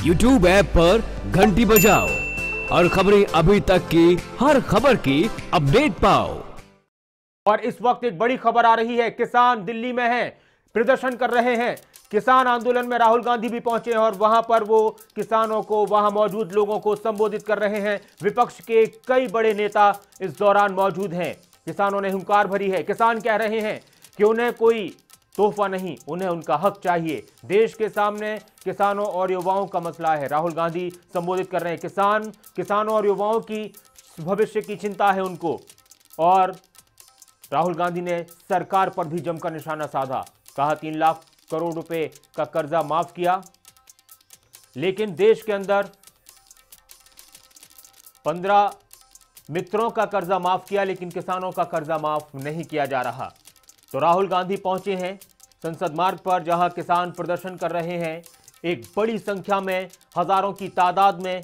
YouTube app पर घंटी बजाओ और खबरें अभी तक की हर खबर की अपडेट पाओ। और इस वक्त एक बड़ी खबर आ रही है, किसान दिल्ली में हैं, प्रदर्शन कर रहे हैं। किसान आंदोलन में राहुल गांधी भी पहुंचे हैं और वहां पर वो किसानों को, वहां मौजूद लोगों को संबोधित कर रहे हैं। विपक्ष के कई बड़े नेता इस दौरान मौजूद हैं। किसानों ने हुंकार भरी है। किसान कह रहे हैं कि उन्हें कोई तोहफा नहीं, उन्हें उनका हक चाहिए। देश के सामने किसानों और युवाओं का मसला है। राहुल गांधी संबोधित कर रहे हैं। किसानों और युवाओं की भविष्य की चिंता है उनको। और राहुल गांधी ने सरकार पर भी जमकर निशाना साधा। कहा 3 लाख करोड़ रुपए का कर्जा माफ किया, लेकिन देश के अंदर 15 मित्रों का कर्जा माफ किया, लेकिन किसानों का कर्जा माफ नहीं किया जा रहा। तो राहुल गांधी पहुंचे हैं संसद मार्ग पर, जहां किसान प्रदर्शन कर रहे हैं। एक बड़ी संख्या में, हजारों की तादाद में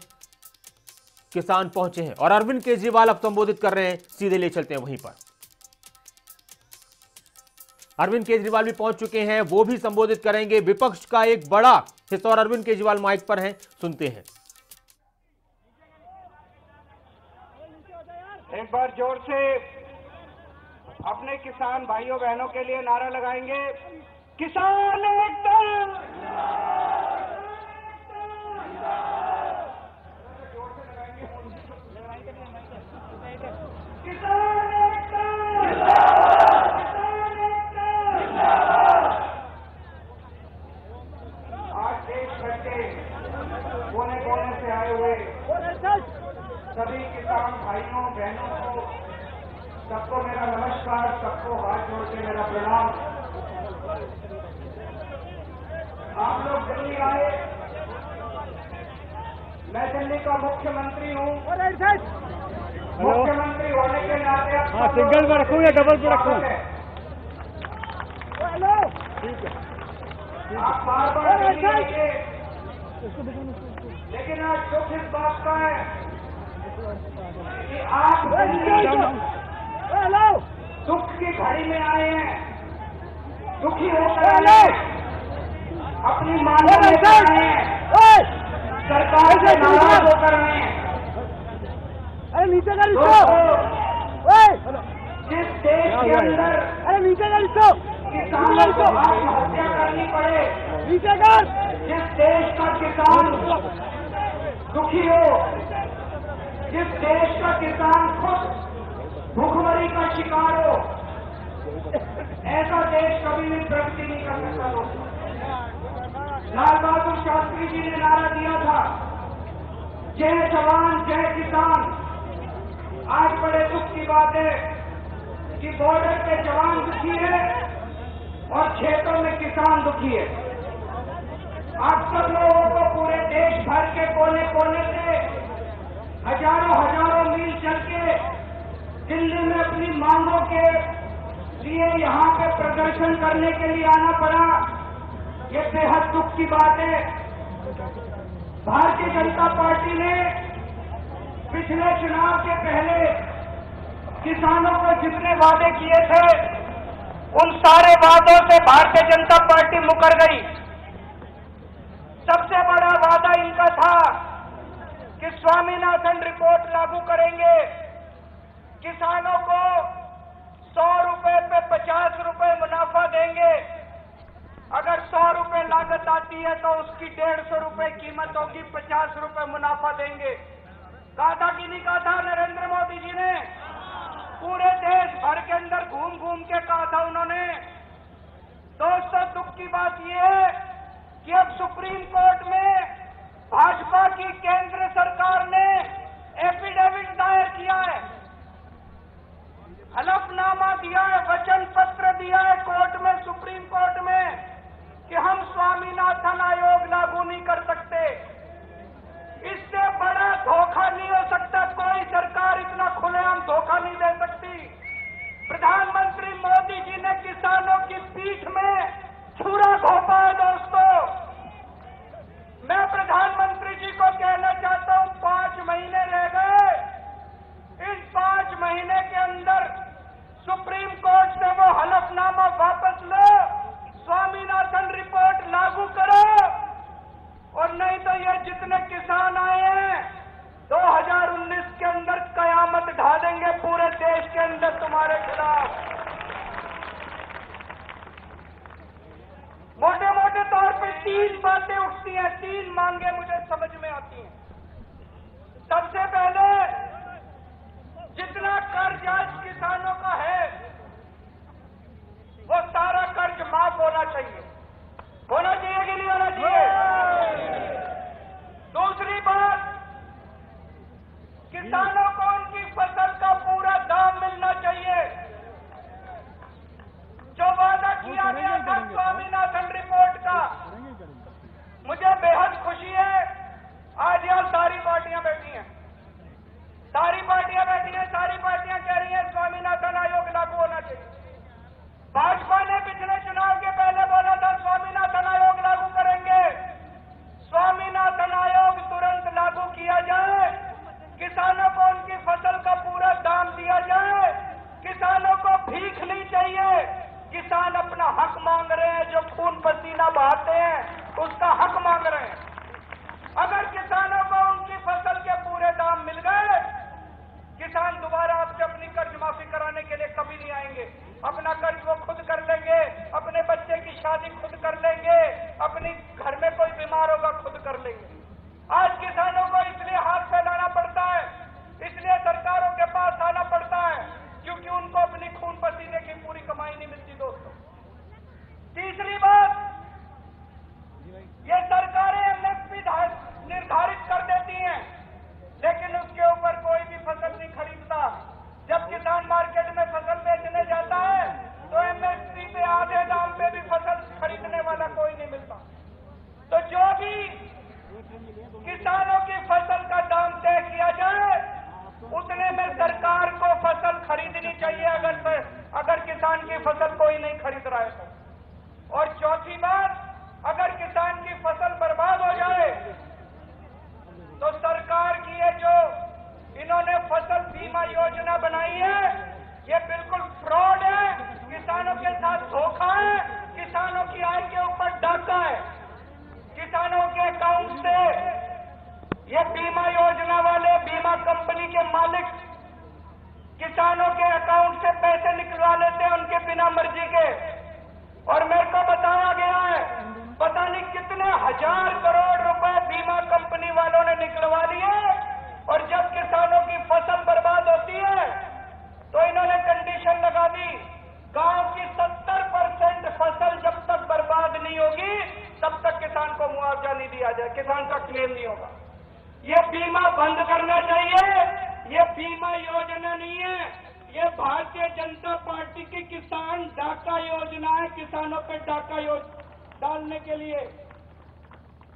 किसान पहुंचे हैं और अरविंद केजरीवाल अब संबोधित कर रहे हैं। सीधे ले चलते हैं वहीं पर। अरविंद केजरीवाल भी पहुंच चुके हैं, वो भी संबोधित करेंगे। विपक्ष का एक बड़ा हिस्सा और अरविंद केजरीवाल माइक पर हैं, सुनते हैं। एक बार जोर से अपने किसान भाइयों बहनों के लिए नारा लगाएंगे, किसान एकदम। कोने-कोने से आए हुए सभी किसान भाइयों बहनों को, सबको मेरा नमस्कार, सबको हाथ जोड़ के मेरा प्रणाम। आप लोग दिल्ली आए, मैं दिल्ली का मुख्यमंत्री हूँ। मुख्यमंत्री होने के नाते सिंगल में रखूँ या डबल पे रखूँ? आप बार-बार दिल्ली आइए, लेकिन आज दुख इस बात का है कि आप दुख की घड़ी में आए हैं, दुखी होकर आए, अपनी मांगों में आए हैं, सरकार से नाराज होकर आए हैं। जिस देश के अंदर किसानों को आत्महत्या करनी पड़े, जिस देश का किसान दुखी हो, जिस देश का किसान खुद भूखमरी का शिकार हो, ऐसा देश कभी भी प्रगति नहीं कर सकता। दोस्तों, लाल बहादुर शास्त्री जी ने नारा दिया था, जय जवान जय किसान। आज बड़े दुख की बात है कि बॉर्डर पे जवान दुखी है और क्षेत्रों में किसान दुखी है। आप सब लोगों को पूरे देश भर के कोने कोने से हजारों मील चल के दिल्ली में अपनी मांगों के लिए यहाँ पे प्रदर्शन करने के लिए आना पड़ा। ये बेहद दुख की बात है। भारतीय जनता पार्टी ने पिछले चुनाव के पहले किसानों को जितने वादे किए थे, उन सारे वादों से भारतीय जनता पार्टी मुकर गई। सबसे बड़ा वादा इनका था कि स्वामीनाथन रिपोर्ट लागू करेंगे, किसानों को 100 रुपए पे 50 रुपए मुनाफा देंगे। अगर 100 रुपए लागत आती है तो उसकी 150 रुपए कीमत होगी, 50 रुपए मुनाफा देंगे। कहा था कि नहीं कहा था नरेंद्र मोदी जी ने? पूरे देश भर के अंदर घूम घूम के कहा था उन्होंने। दोस्तों, दुख की बात यह है कि अब सुप्रीम कोर्ट में भाजपा की केंद्र सरकार ने एफिडेविट दायर किया है, हलफनामा दिया है, वचन पत्र दिया है कोर्ट में, सुप्रीम कोर्ट में, कि हम स्वामीनाथन आयोग लागू नहीं कर सकते। इससे बड़ा धोखा नहीं हो सकता। कोई सरकार इतना खुलेआम धोखा नहीं दे सकती। प्रधानमंत्री मोदी जी ने किसानों की पीठ में छुरा घोंपा है। दोस्तों, मैं प्रधानमंत्री जी को कहना चाहता हूं, 5 महीने रह गए। इन 5 महीने के अंदर सुप्रीम कोर्ट से वो हलफनामा वापस लो, स्वामीनाथन रिपोर्ट लागू करो, और नहीं तो ये जितने किसान आए हैं 2019 के अंदर कयामत ढा देंगे पूरे देश के अंदर तुम्हारे खिलाफ। मोटे मोटे तौर पे 3 बातें उठती हैं, 3 मांगे मुझे समझ में आती हैं। सबसे पहले जितना कर्ज आज किसानों का है वो सारा कर्ज माफ होना चाहिए। होना चाहिए कि नहीं होना चाहिए? दूसरी बात, किसानों को उनकी फसल का पूरा दाम मिलना चाहिए। जो वादा किया गया था स्वामीनाथन रिपोर्ट का, मुझे बेहद खुशी है आज यहां सारी पार्टियां बैठी हैं, सारी पार्टियां बैठी हैं, सारी पार्टियां कह रही हैं स्वामीनाथन आयोग लागू होना चाहिए। भाजपा ने पिछले चुनाव के पहले बोला था स्वामीनाथन आयोग लागू करेंगे। स्वामीनाथन आयोग तुरंत लागू किया जाए, किसानों को उनकी फसल का पूरा दाम दिया जाए। किसानों को भीख नहीं चाहिए, किसान अपना हक मांग रहे हैं, जो खून पसीना बहाते हैं उसका हक मांग रहे हैं। अगर किसानों को उनकी फसल के पूरे दाम मिल गए, किसान दोबारा आपसे अपनी कर्ज माफी कराने के लिए कभी नहीं आएंगे। अपना कर्ज वो खुद कर लेंगे, अपने बच्चे की शादी खुद कर लेंगे, अपनी घर में कोई बीमार होगा खुद कर लेंगे। आज किसानों को इसलिए हाथ फैलाना पड़ता है, इसलिए सरकारों के पास आना पड़ता है, क्योंकि उनको अपनी खून पसीने की पूरी कमाई नहीं मिलती। दोस्तों, तीसरी बात, ये सरकारें एमएसपी निर्धारित कर देती हैं, लेकिन उसके ऊपर कोई भी फसल नहीं खरीदता। जब किसान मार्केट में फसल बेचने जाता है तो एमएसपी पे आधे दाम पे भी फसल खरीदने वाला कोई नहीं मिलता। तो जो भी किसानों की फसल का दाम तय किया जाए उतने में सरकार को फसल खरीदनी चाहिए, अगर किसान की फसल कोई नहीं खरीद रहा है तो। और चौथी बात, अगर किसान की फसल बर्बाद हो जाए तो सरकार की ये जो इन्होंने फसल बीमा योजना बनाई है ये बिल्कुल फ्रॉड है, किसानों के साथ धोखा है, किसानों की आय के ऊपर डाका है। किसानों के अकाउंट से ये बीमा योजना वाले बीमा कंपनी के मालिक किसानों के अकाउंट से पैसे निकलवा लेते हैं उनके बिना मर्जी के। और मेरे को बताया गया है पता नहीं कितने 1000 करोड़ रुपए बीमा कंपनी वालों ने निकलवा लिए, और जब किसानों की फसल बर्बाद होती है तो इन्होंने कंडीशन लगा दी, गांव की 70% फसल जब तक बर्बाद नहीं होगी तब तक किसान को मुआवजा नहीं दिया जाए, किसान का क्लेम नहीं होगा। ये बीमा बंद करना चाहिए। ये बीमा योजना नहीं है, ये भारतीय जनता पार्टी की किसान डाका योजना है, किसानों पे डाका डालने के लिए।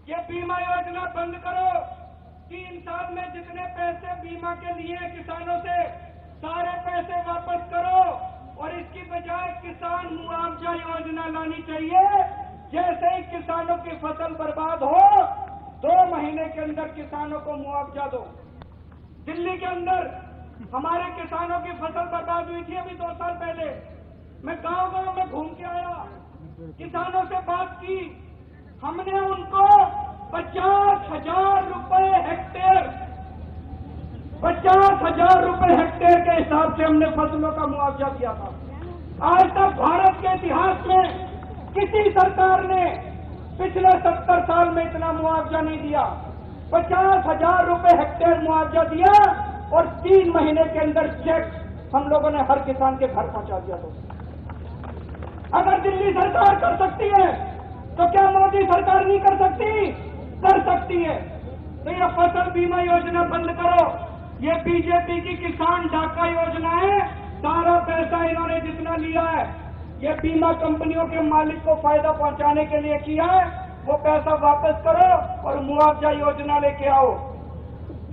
ये बीमा योजना बंद करो। 3 साल में जितने पैसे बीमा के लिए किसानों से सारे पैसे वापस करो, और इसकी बजाय किसान मुआवजा योजना लानी चाहिए। जैसे ही किसानों की फसल बर्बाद हो 2 महीने के अंदर किसानों को मुआवजा दो। दिल्ली के अंदर हमारे किसानों की फसल बर्बाद हुई थी अभी 2 साल पहले। मैं गांव-गांव में घूम के आया, किसानों से बात की, हमने उनको 50,000 रुपए हेक्टेयर, 50,000 रुपए हेक्टेयर के हिसाब से हमने फसलों का मुआवजा दिया था। आज तक भारत के इतिहास में किसी सरकार ने पिछले 70 साल में इतना मुआवजा नहीं दिया। 50,000 रुपए हेक्टेयर मुआवजा दिया और 3 महीने के अंदर चेक हम लोगों ने हर किसान के घर पहुंचा दिया। दोस्तों, अगर दिल्ली सरकार कर सकती है तो क्या मोदी सरकार नहीं कर सकती? कर सकती है। तो ये फसल बीमा योजना बंद करो। ये बीजेपी की किसान डाका योजना है। सारा पैसा इन्होंने जितना लिया है ये बीमा कंपनियों के मालिक को फायदा पहुंचाने के लिए किया है, वो पैसा वापस करो और मुआवजा योजना लेके आओ।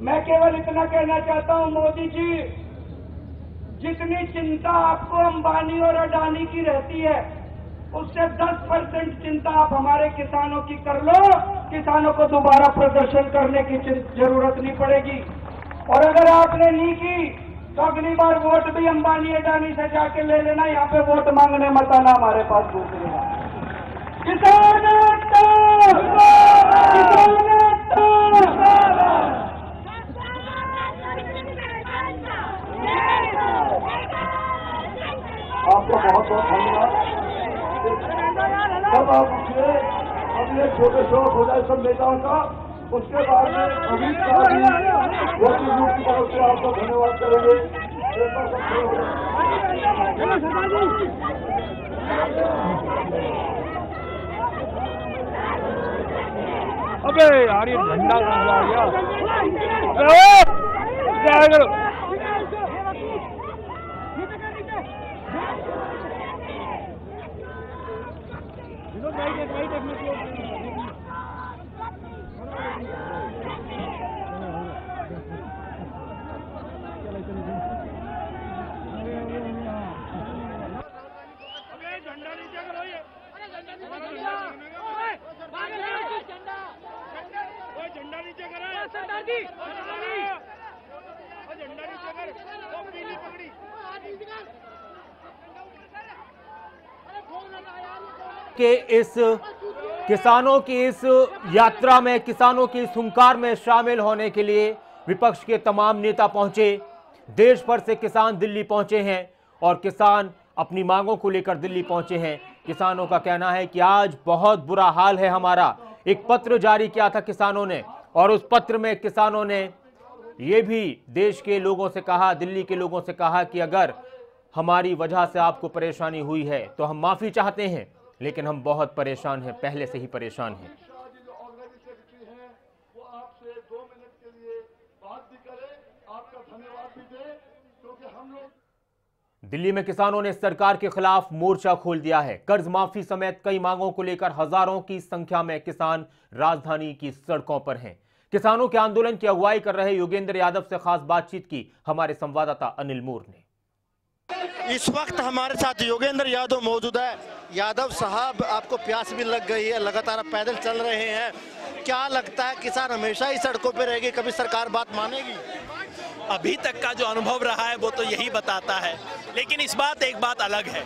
मैं केवल इतना कहना चाहता हूं, मोदी जी, जितनी चिंता आपको अंबानी और अडानी की रहती है उससे 10% चिंता आप हमारे किसानों की कर लो। किसानों को दोबारा प्रदर्शन करने की जरूरत नहीं पड़ेगी। और अगर आपने नहीं की तो अगली बार वोट भी अंबानी अडानी से जाके ले लेना। यहाँ पे वोट मांगने मत आना हमारे पास दूसरे। किसान उसके बाद में अमित शाह जी ग्रुप की तरफ से आपका धन्यवाद करेंगे। अबे यार ये झंडा कहाँ आ गया? के इस किसानों की इस यात्रा में, किसानों की इस हुंकार में शामिल होने के लिए विपक्ष के तमाम नेता पहुंचे। देश भर से किसान दिल्ली पहुंचे हैं और किसान अपनी मांगों को लेकर दिल्ली पहुंचे हैं। किसानों का कहना है कि आज बहुत बुरा हाल है हमारा। एक पत्र जारी किया था किसानों ने और उस पत्र में किसानों ने ये भी देश के लोगों से कहा, दिल्ली के लोगों से कहा कि अगर हमारी वजह से आपको परेशानी हुई है तो हम माफी चाहते हैं, लेकिन हम बहुत परेशान हैं, पहले से ही परेशान हैं। दिल्ली में किसानों ने सरकार के खिलाफ मोर्चा खोल दिया है। कर्ज माफी समेत कई मांगों को लेकर हजारों की संख्या में किसान राजधानी की सड़कों पर हैं। किसानों के आंदोलन की अगुवाई कर रहे योगेंद्र यादव से खास बातचीत की हमारे संवाददाता अनिल मूर ने। इस वक्त हमारे साथ योगेंद्र यादव मौजूद है। यादव साहब, आपको प्यास भी लग गई है, लगातार आप पैदल चल रहे हैं, क्या लगता है किसान हमेशा ही सड़कों पे रहेंगे, कभी सरकार बात मानेगी? अभी तक का जो अनुभव रहा है वो तो यही बताता है, लेकिन इस बात एक बात अलग है।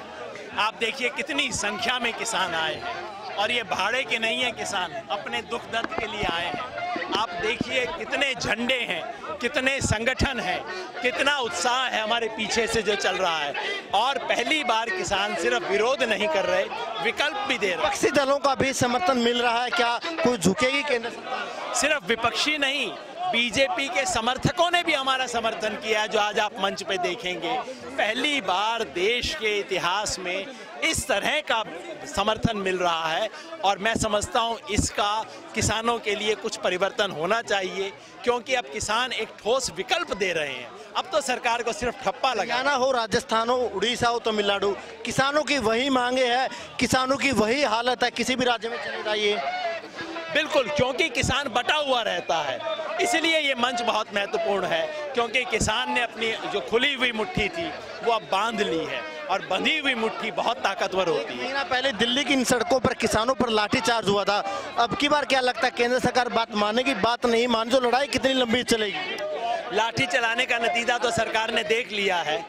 आप देखिए कितनी संख्या में किसान आए हैं और ये भाड़े के नहीं है, किसान अपने दुख दर्द के लिए आए हैं। आप देखिए कितने झंडे हैं, कितने संगठन हैं, कितना उत्साह है हमारे पीछे से जो चल रहा है। और पहली बार किसान सिर्फ विरोध नहीं कर रहे, विकल्प भी दे रहे हैं। विपक्षी दलों का भी समर्थन मिल रहा है, क्या कोई झुकेगी केंद्र सरकार? सिर्फ विपक्षी नहीं, बीजेपी के समर्थकों ने भी हमारा समर्थन किया है, जो आज आप मंच पे देखेंगे। पहली बार देश के इतिहास में इस तरह का समर्थन मिल रहा है और मैं समझता हूं इसका किसानों के लिए कुछ परिवर्तन होना चाहिए, क्योंकि अब किसान एक ठोस विकल्प दे रहे हैं। अब तो सरकार को सिर्फ ठप्पा लगाना हो, राजस्थान हो, उड़ीसा हो, तमिलनाडु, किसानों की वही मांगे हैं, किसानों की वही हालत है, किसी भी राज्य में चले जाइए। बिल्कुल, क्योंकि किसान बटा हुआ रहता है, इसलिए ये मंच बहुत महत्वपूर्ण है, क्योंकि किसान ने अपनी जो खुली हुई मुट्ठी थी वो अब बांध ली है और बंधी हुई मुट्ठी बहुत ताकतवर होती है। महीना पहले दिल्ली की इन सड़कों पर किसानों पर लाठीचार्ज हुआ था, अब की बार क्या लगता है केंद्र सरकार बात मानेगी, बात नहीं मान, जो लड़ाई कितनी लंबी चलेगी? लाठी चलाने का नतीजा तो सरकार ने देख लिया है,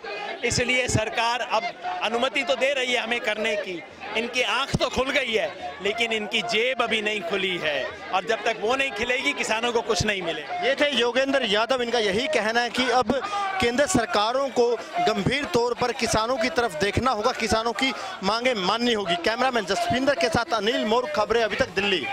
इसलिए सरकार अब अनुमति तो दे रही है हमें करने की। इनकी आंख तो खुल गई है, लेकिन इनकी जेब अभी नहीं खुली है और जब तक वो नहीं खिलेगी किसानों को कुछ नहीं मिलेगा। ये थे योगेंद्र यादव, इनका यही कहना है कि अब केंद्र सरकारों को गंभीर तौर पर किसानों की तरफ देखना होगा, किसानों की मांगे माननी होगी। कैमरामैन जसविंदर के साथ अनिल मोर, खबरें अभी तक दिल्ली।